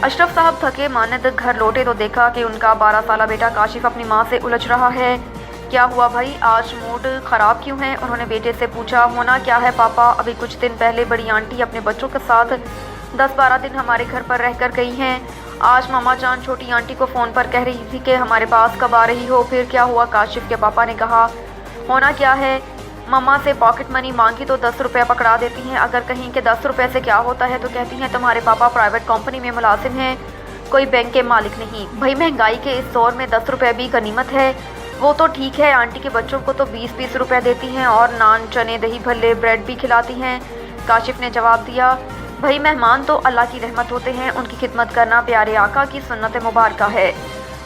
अशरफ साहब थके मानद घर लौटे तो देखा कि उनका 12 साला बेटा काशिफ अपनी माँ से उलझ रहा है। क्या हुआ भाई, आज मूड ख़राब क्यों है? उन्होंने बेटे से पूछा। होना क्या है पापा, अभी कुछ दिन पहले बड़ी आंटी अपने बच्चों के साथ 10-12 दिन हमारे घर पर रहकर गई हैं। आज मामा जान छोटी आंटी को फ़ोन पर कह रही थी कि हमारे पास कब आ रही हो। फिर क्या हुआ? काशिफ के पापा ने कहा। होना क्या है, मम्मा से पॉकेट मनी मांगी तो 10 रुपये पकड़ा देती हैं। अगर कहीं के 10 रुपये से क्या होता है तो कहती हैं तुम्हारे पापा प्राइवेट कंपनी में मुलाजिम हैं, कोई बैंक के मालिक नहीं। भाई महंगाई के इस दौर में 10 रुपये भी गनीमत है। वो तो ठीक है, आंटी के बच्चों को तो 20-20 रुपये देती हैं और नान चने दही भल्ले ब्रेड भी खिलाती हैं। काशिफ ने जवाब दिया, भाई मेहमान तो अल्लाह की रहमत होते हैं, उनकी खिदमत करना प्यारे आका की सुन्नत मुबारका है।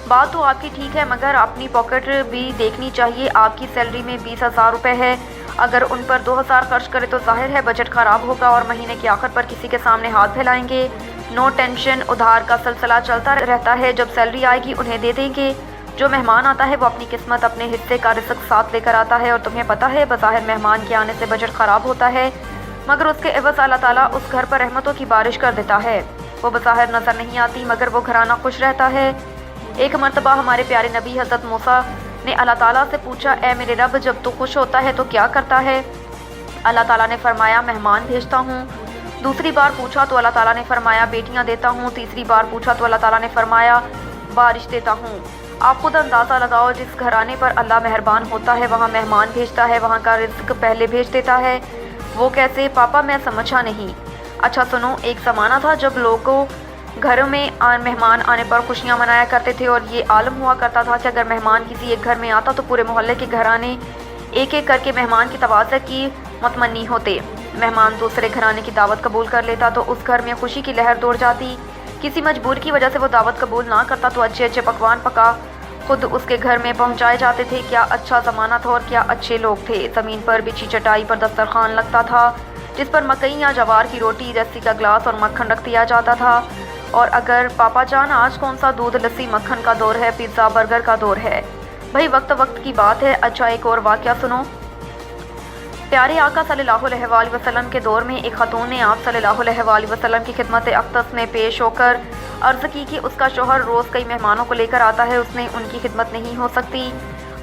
बात तो आपकी ठीक है, मगर अपनी पॉकेट भी देखनी चाहिए। आपकी सैलरी में 20,000 रुपये है, अगर उन पर 2,000 खर्च करें तो जाहिर है बजट ख़राब होगा और महीने के आखिर पर किसी के सामने हाथ फैलाएंगे। नो टेंशन, उधार का सिलसिला चलता रहता है, जब सैलरी आएगी उन्हें दे देंगे। जो मेहमान आता है वो अपनी किस्मत अपने हिस्से का रिज़्क़ साथ लेकर आता है और तुम्हें पता है बज़ाहिर मेहमान के आने से बजट ख़राब होता है, मगर उसके एवज़ अल्लाह ताला उस घर पर रहमतों की बारिश कर देता है। वो बज़ाहिर नज़र नहीं आती मगर वो घराना खुश रहता है। एक मरतबा हमारे प्यारे नबी हज़रत मूसा ने अल्लाह ताला से पूछा, ए मेरे रब, जब तू खुश होता है तो क्या करता है? अल्लाह ताला ने फरमाया, मेहमान भेजता हूँ। दूसरी बार पूछा तो अल्लाह ताला ने फरमाया, बेटियाँ देता हूँ। तीसरी बार पूछा तो अल्लाह ताला ने फरमाया, बारिश देता हूँ। आप खुद अंदाज़ा लगाओ, जिस घराने पर अल्लाह मेहरबान होता है वहाँ मेहमान भेजता है, वहाँ का रिज़्क़ पहले भेज देता है। वो कैसे पापा, मैं समझा नहीं। अच्छा सुनो, एक ज़माना था जब लोगों घरों में मेहमान आने पर खुशियाँ मनाया करते थे और ये आलम हुआ करता था कि अगर मेहमान किसी एक घर में आता तो पूरे मोहल्ले के घराने एक एक करके मेहमान की तवाज़ुन की मुतमन्नी होते। मेहमान दूसरे घराने की दावत कबूल कर लेता तो उस घर में खुशी की लहर दौड़ जाती। किसी मजबूरी की वजह से वो दावत कबूल ना करता तो अच्छे अच्छे पकवान पका खुद उसके घर में पहुंचाए जाते थे। क्या अच्छा ज़माना था और क्या अच्छे लोग थे। ज़मीन पर बिछी चटाई पर दस्तरखान लगता था जिस पर मकई या जवार की रोटी, लस्सी का गिलास और मक्खन रख दिया जाता था। और अगर पापा जान आज कौन सा दूध लस्सी मक्खन का दौर है, पिज़्ज़ा बर्गर का दौर है। भाई वक्त वक्त की बात है। अच्छा एक और वाक़या सुनो। प्यारे आका सल्लल्लाहु अलैहि वसल्लम के दौर में एक खातून ने आप सल्लल्लाहु अलैहि वसल्लम की खिदमत अक़दस में पेश होकर अर्ज़ की कि उसका शोहर रोज़ कई मेहमानों को लेकर आता है, उसने उनकी खिदमत नहीं हो सकती।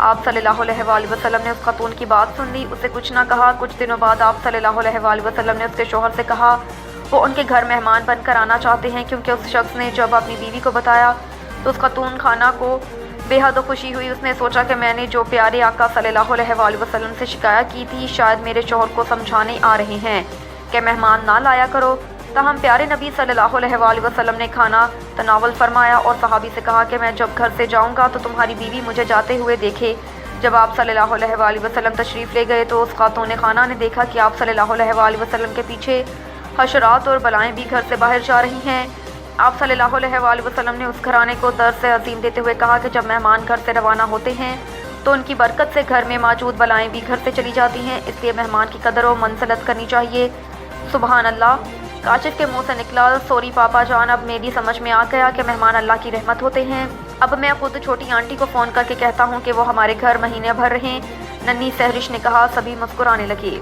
आप सल्लल्लाहु अलैहि वसल्लम ने उस खातून की बात सुन ली, उससे कुछ ना कहा। कुछ दिनों बाद आप सल्लल्लाहु अलैहि वसल्लम ने उसके शोहर से कहा वो उनके घर मेहमान बनकर आना चाहते हैं, क्योंकि उस शख्स ने जब अपनी बीवी को बताया तो उस खातून खाना को बेहद खुशी हुई। उसने सोचा कि मैंने जो प्यारे आका सल्लल्लाहु अलैहि वसल्लम से शिकायत की थी शायद मेरे शोहर को समझाने आ रहे हैं कि मेहमान ना लाया करो। ताहम प्यारे नबी सल्लल्लाहु अलैहि वसल्लम ने खाना तनावल फरमाया और सहाबी से कहा कि मैं जब घर से जाऊंगा तो तुम्हारी बीवी मुझे जाते हुए देखे। जब आप सल्लल्लाहु अलैहि वसल्लम तशरीफ़ ले गए तो उस खातून खाना ने देखा कि आप सल्लल्लाहु अलैहि वसल्लम के पीछे हशरात और बलाएँ भी घर से बाहर जा रही हैं। आप सल्लल्लाहु अलैहि वसल्लम ने उस घराने को दर्स से अजीम देते हुए कहा कि जब मेहमान घर से रवाना होते हैं तो उनकी बरकत से घर में मौजूद बलाएँ भी घर से चली जाती हैं, इसलिए मेहमान की कदर और मंज़लत करनी चाहिए। सुबहान अल्लाह। काशिफ के मुंह से निकला, सॉरी पापा जान, अब मेरी समझ में आ गया कि मेहमान अल्लाह की रहमत होते हैं। अब मैं खुद छोटी आंटी को फ़ोन करके कहता हूँ कि वो हमारे घर महीने भर रहें। नन्ही सहरिश ने कहा। सभी मुस्कुराने लगे।